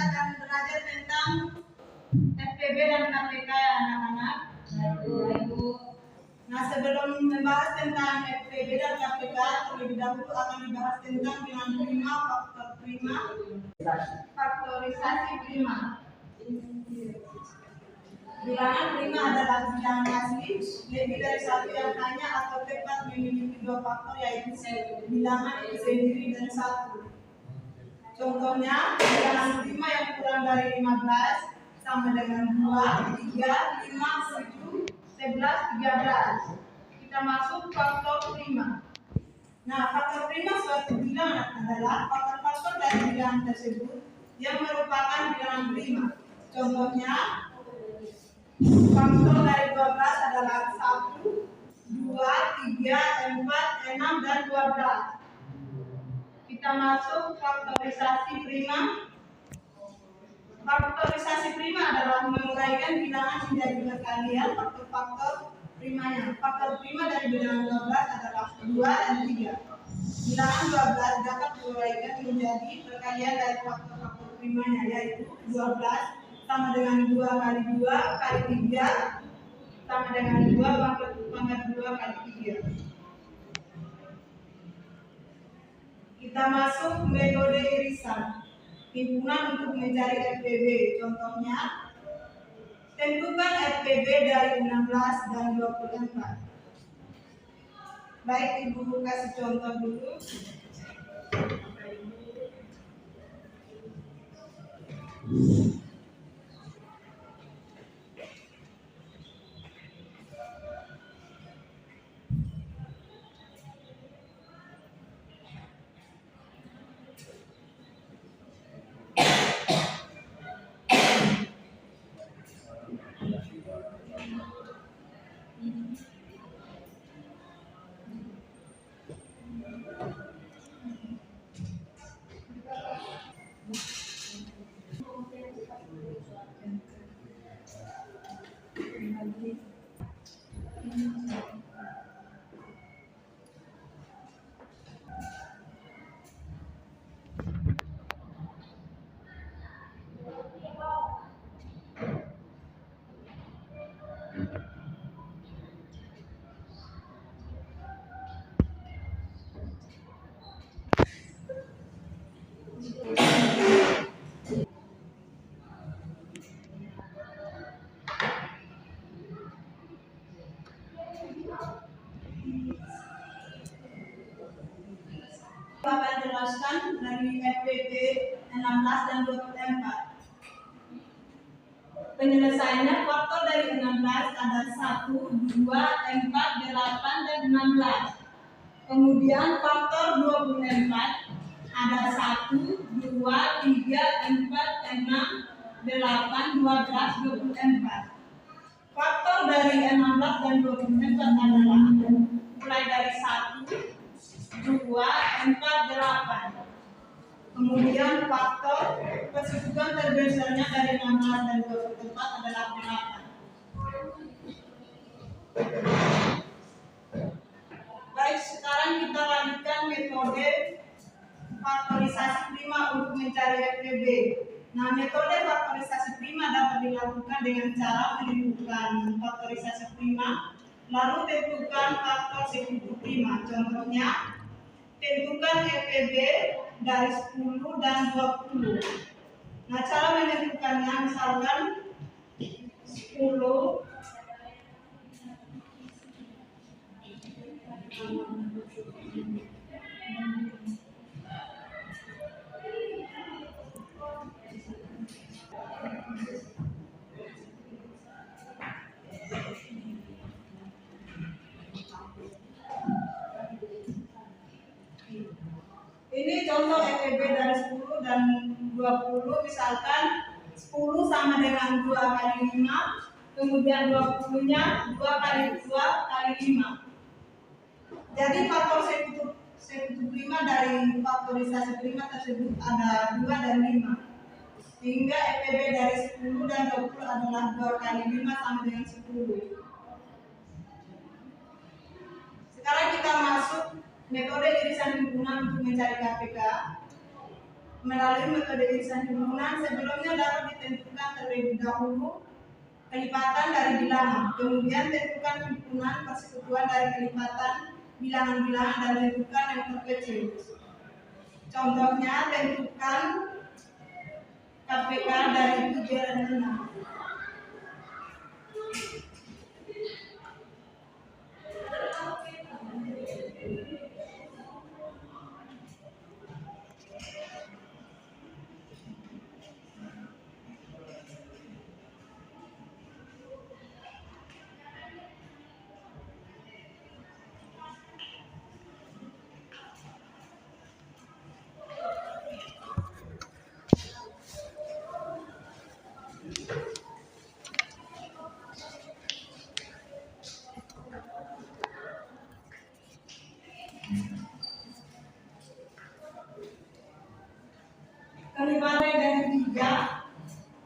akan belajar tentang FPB dan KPK ya anak-anak. Nah, sebelum membahas tentang FPB dan KPK, terlebih dahulu akan dibahas tentang bilangan prima, faktor prima, faktorisasi prima. Bilangan prima adalah bilangan asli lebih dari satu yang hanya atau tepat memiliki dua faktor, yaitu bilangan itu sendiri dan satu. Contohnya, bilangan prima yang kurang dari 15 sama dengan 2, 3, 5, 7, 11, 13. Kita masuk faktor prima. Nah, faktor prima suatu bilangan adalah faktor-faktor dari bilangan tersebut yang merupakan bilangan prima. Contohnya, faktor dari 12 adalah 1, 2, 3, 4, 6, dan 12. Kita masuk faktorisasi prima. Faktorisasi prima adalah menguraikan bilangan menjadi perkalian faktor-faktor primanya. Faktor prima dari bilangan 12 adalah 2 dan 3. Bilangan 12 dapat diuraikan menjadi perkalian dari faktor-faktor primanya, yaitu 12 sama dengan 2 kali 2 kali 3 sama dengan 2 pangkat 2 kali 3. Kita masuk metode irisan. Himpunan untuk mencari FPB. Contohnya, tentukan FPB dari 16 dan 24. Baik, Ibu kasih contoh dulu. Akan jelaskan dari FPB 16 dan 24. Penyelesaiannya, faktor dari 16 ada 1, 2, 4, 8, dan 16. Kemudian faktor 24 ada 1, 2, 3, 4, 6, 8, 12, 24. Faktor dari 16 dan 24 adalah mulai dari 1, 2, 4, 8. Kemudian faktor persatuan terbesarnya dari 16 dan 24 adalah 8. Baik, sekarang kita lanjutkan metode faktorisasi prima untuk mencari FPB. Nah, metode faktorisasi prima dapat dilakukan dengan cara menentukan faktorisasi prima, lalu tentukan faktor sekutu prima. Contohnya, tentukan FPB dari 10 dan 20. Nah, cara menentukannya misalkan 10 ini contoh FPB dari 10 dan 20. Misalkan 10 sama dengan 2 kali 5, kemudian 20-nya 2 kali 2 kali 5. Jadi faktor sekutu prima dari faktorisasi prima tersebut ada 2 dan 5. Sehingga FPB dari 10 dan 20 adalah 2 kali 5 sama dengan 10. Sekarang kita masuk metode irisan himpunan untuk mencari KPK. melalui metode irisan himpunan sebelumnya dapat ditentukan terlebih dahulu kelipatan dari bilangan, kemudian tentukan himpunan persekutuan dari kelipatan bilangan-bilangan dan tentukan yang terkecil. Contohnya tentukan KPK dari 7 dan 6. Kelipatan dari 3,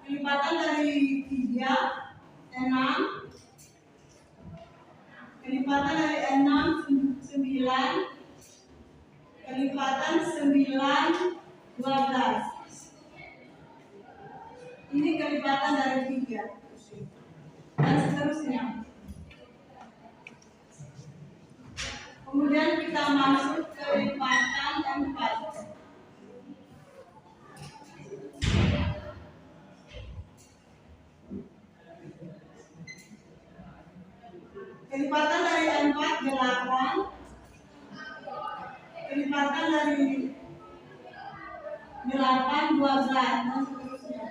kelipatan dari 3, 6, kelipatan dari 6, 9, kelipatan 9, 12. Ini kelipatan dari 3 dan seterusnya. Kemudian kita masuk ke kelipatan 4. Kelipatan dari 4, 8. Kelipatan dari 8, 12 dan seterusnya.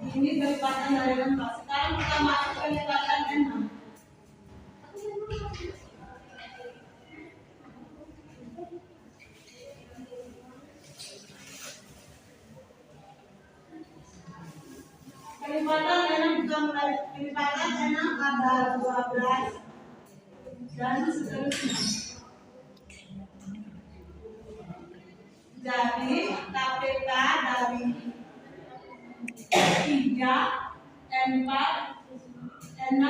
Ini kelipatan dari 4. Sekarang kita masuk ke kelipatan 6. Kelipatan 6 juga mulai kelipatan 6 ada 12 dan seterusnya. Jadi KPK dari 3, 4, 6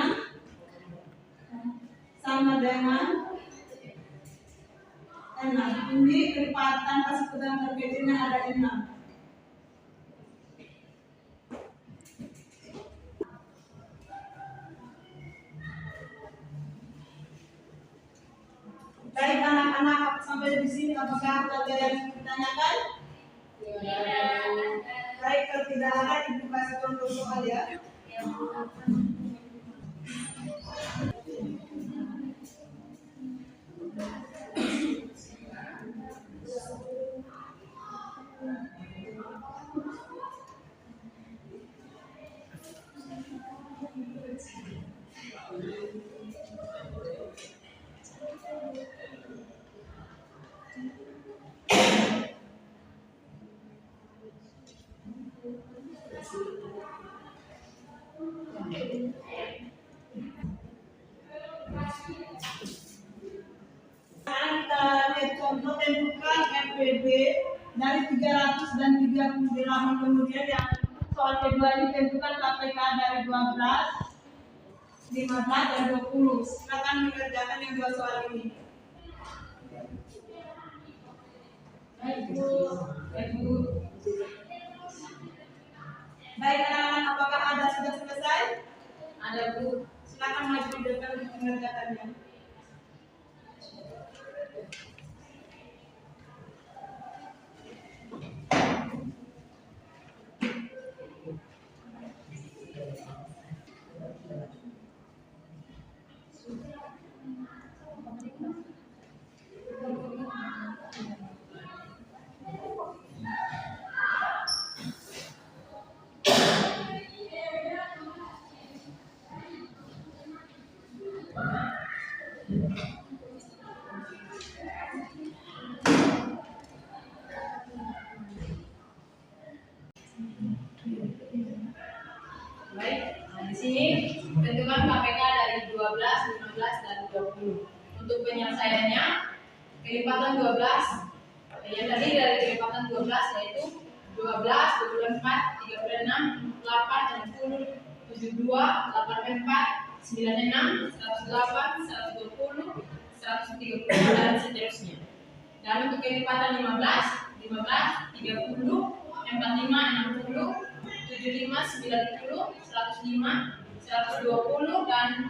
sama dengan 6. Ini kelipatan persekutuan terkecilnya ada 6. Baik anak-anak, sampai di sini apakah ada yang ditanyakan? Baik, kalau tidak ada ibu kasih contoh soal ya. Sekarang kita lihat contoh tentukan FPB dari 300 dan 38, kemudian yang soal kedua ini tentukan KPK dari 12, 15 dan 20. Silakan mengerjakan yang 2 soal ini. Baik Bu. Baik anak-anak, apakah ada sudah selesai? Ada Bu. Silakan maju di depan untuk mengerjakannya. Baik, di sini tentukan KPK dari 12, 15 dan 20. Untuk penyelesaiannya, kelipatan 12 yang tadi dari kelipatan 12 yaitu 12, 24, 36, 8, 60, 72, 84, 96, 108, 120, 130 dan seterusnya. Dan untuk kelipatan 15, 30, 45, 60, 75, 90, 105, 120 dan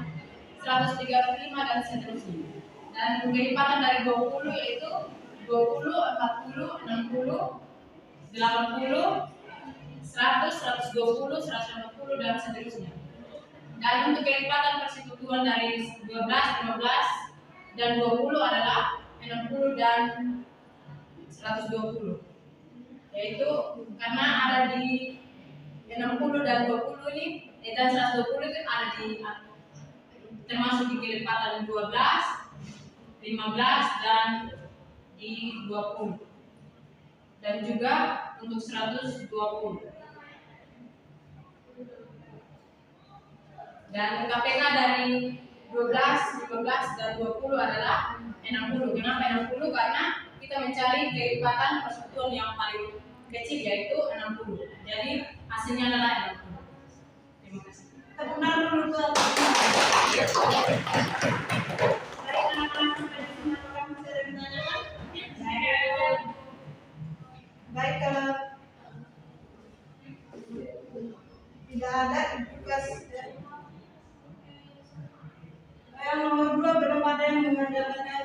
135 dan seterusnya. Dan kelipatan dari 20 yaitu 20, 40, 60, 80, 100, 120, 150 dan seterusnya. Dan untuk kelipatan persekutuan dari 12, 15 dan 20 adalah 60 dan 120. Yaitu karena ada di 60 dan 20 ini dan 120 itu ada di termasuk di kelipatan 12, 15 dan di 20. Dan juga untuk 120. Dan KPK dari 12, 15 dan 20 adalah 60. Kenapa 60? Karena kita mencari kelipatan persekutuan yang paling kecil yaitu 60. Jadi hasilnya adalah 60. Terima kasih. Tepuk tangan dulu buat baik anak-anak sampai di sini apakah masih ada yang ditanyakan? Baik, kalau tidak ada, tugas yang nomor 2 belum ada yang mengerjakannya,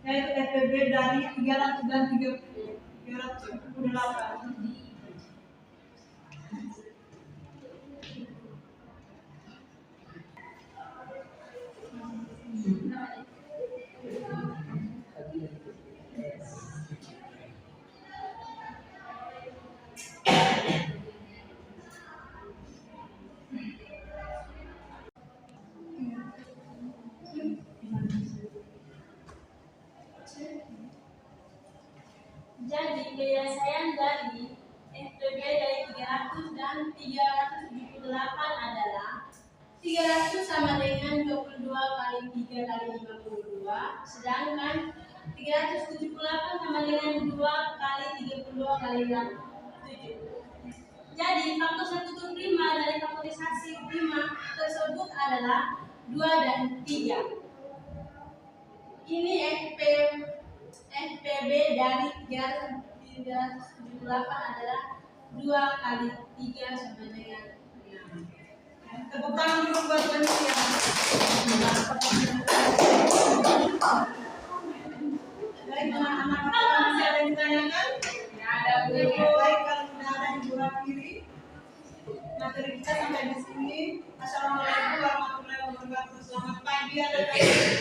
yaitu FPB dari 300 dan 378. Jadi penyelesaian dari FPB dari 300 dan 378 adalah 300 sama dengan 22 kali 3 kali 52, sedangkan 378 sama dengan 2 kali 32 kali 7. Jadi faktor sekutu prima dari faktorisasi prima tersebut adalah 2 dan 3. Ini FPB dari 378 adalah 2 kali 3 sama dengan 6. Tepuk tangan dulu buat panitia. Baik anak-anak, apakah masih ada yang ditanyakan? Tidak ada, Bu. Baik, kalau tidak ada yang akhiri materi kita sampai di sini. Assalamualaikum warahmatullahi wabarakatuh. Selamat pagi anak-anak.